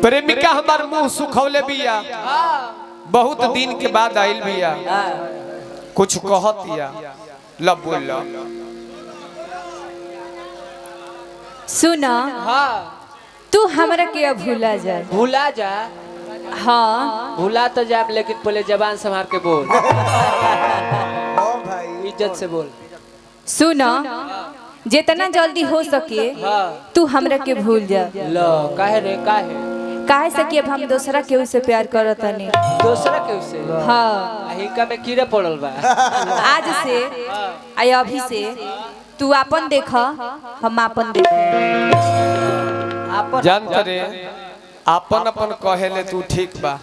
प्रेमिका हमार मुंह सुखौले बिया, बहुत दिन के बाद आइल बिया, कुछ कहतिया लब बोल सुना। हाँ तू हमरा के भूला जा। भूला जा। हाँ भूला तो जा, लेकिन पहले जबान संभाल के बोल। इज्जत से बोल। सुना, जितना जल्दी हो सके तू हमरा के भूल जा। लो काहे रे काहे? काहे से कि अब हम दूसरा के उसे प्यार करत नहीं। दूसरा के उसे? हाँ हिंका में कीड़ा पड़ल बा। आज से आई अभी से तू अपन देखा, हम अपन देख। जानत रे अपन अपन कहेले तू ठीक बा,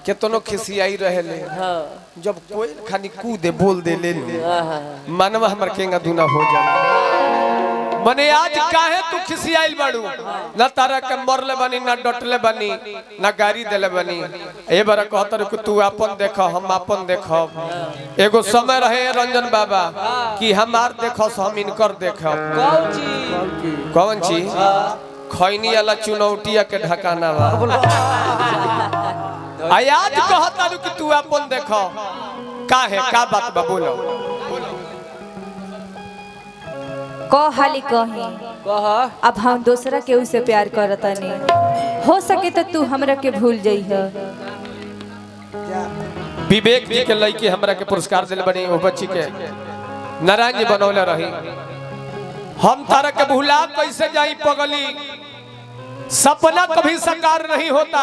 केतनो खिसियाई रहेले, जब कोई खानी कूदे बोल दे ले मनवा हमर केंगा दुना हो जाला। मने आज काहे तू खिसियाइल बाड़ू? ना तारा के मरले बनी, ना डटले बनी, ना गाड़ी देले बनी। ए बार कहतर कि तू अपन देख, हम अपन देखब। एगो समय रहे रंजन बाबा कि हमार देखस हम इनकर देखब। कौन चीज? खैनी वाला चुनौतिया के ढकाना बा। आज कहता कि तू अपन देखो काहे का बात बा बोलो। कह हाली कही अब हम दूसरा के उसे प्यार करता नहीं। हो सके तो तू हमरा के भूल जाइह। विवेक जी के लड़की हमरा के पुरस्कार दिल बनी, वो बच्ची के नारायण जी बनौले रही। हम तारा के भूला कैसे जाई पगली? सपना कभी साकार नहीं होता,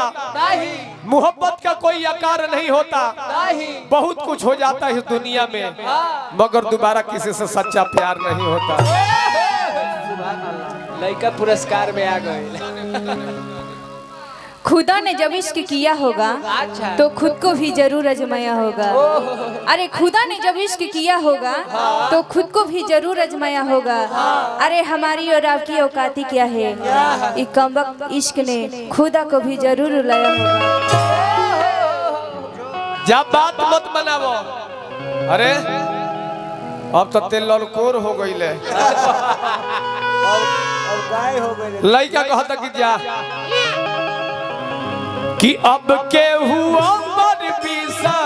मोहब्बत का कोई आकार नहीं होता। बहुत कुछ हो जाता है इस दुनिया में, मगर दोबारा किसी से सच्चा प्यार नहीं होता। लड़का पुरस्कार में आ गए। खुदा ने जब इश्क किया होगा तो खुद को भी जरूर आजमाया होगा। अरे खुदा ने जब इश्क किया होगा तो खुद को भी जरूर आजमाया होगा। अरे हमारी और आपकी औकाती क्या है? इस कमबख्त इश्क ने खुदा को भी जरूर रुलाया होगा। जब बात मत बनावो। अरे अब तो तेल ललकोर हो गई ले। लड़का कहता कि जा कि अब के हुआ मर पीसा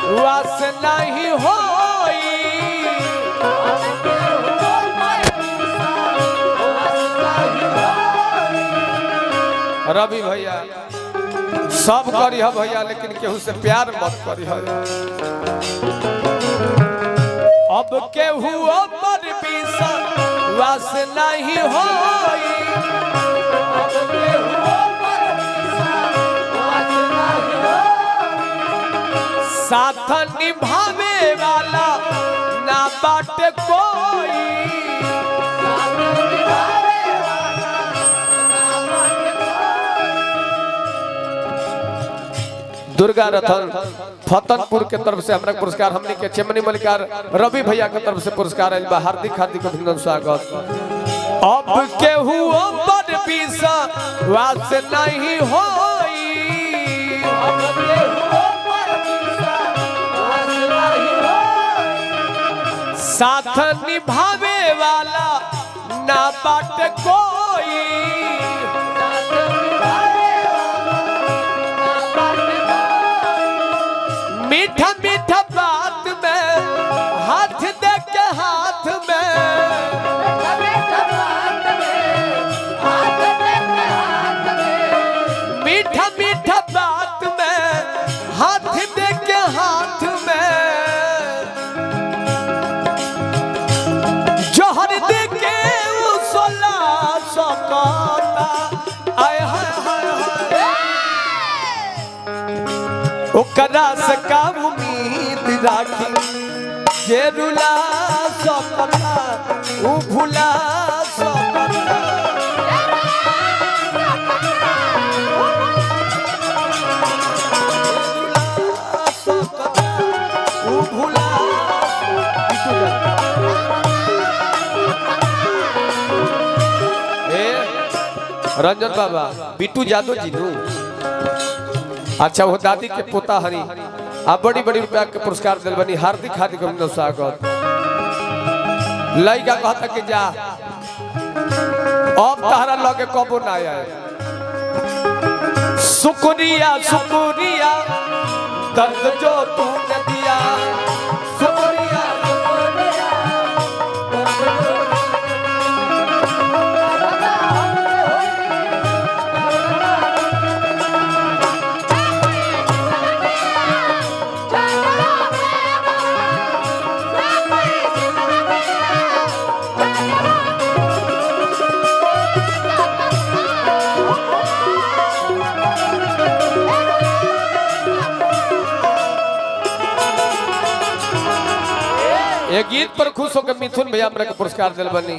वास नहीं होई। रवि भैया सब करी है भैया, लेकिन केहू से प्यार मत करी है। अब के हुआ मर पीसा वास नहीं होई। साथ निभावे वाला ना बाटे कोई। दुर्गा रतन फतनपुर के तरफ से हमरा पुरस्कार, हमने के चेमनी मलिकार रवि भैया के तरफ से पुरस्कार आइल बा। हार्दिक हार्दिक अभिनंदन स्वागत। अब के हुआ बड़ पीसा वास नहीं होई। साथ निभावे वाला ना बाटे कोई। मीठा मीठा बात में हाथ दे के हाथ में। मीठा मीठा बात में हाथ दे के हाथ में। जहर दे के सोला सकता। आय हाय हाय ओकरा से का उम्मीद राखी? जे रुला सकता उ भुला सकता। रंजन बाबा बिट्टू यादव जी नु अच्छा वो दादी के पोता हरी आप बड़ी बड़ी रुपया के पुरस्कार दिल बनी। हार्दिक हार्दिक अभिनंदन स्वागत। लड़का कहता कि जा अब तहरा लगे कबो ना आए। शुक्रिया शुक्रिया दर्द जो तूने दिया शुक्रिया शुक्रिया दर्द जो ये गीत पर खुश होकर मिथुन भैया हमरा के पुरस्कार दिल बनी।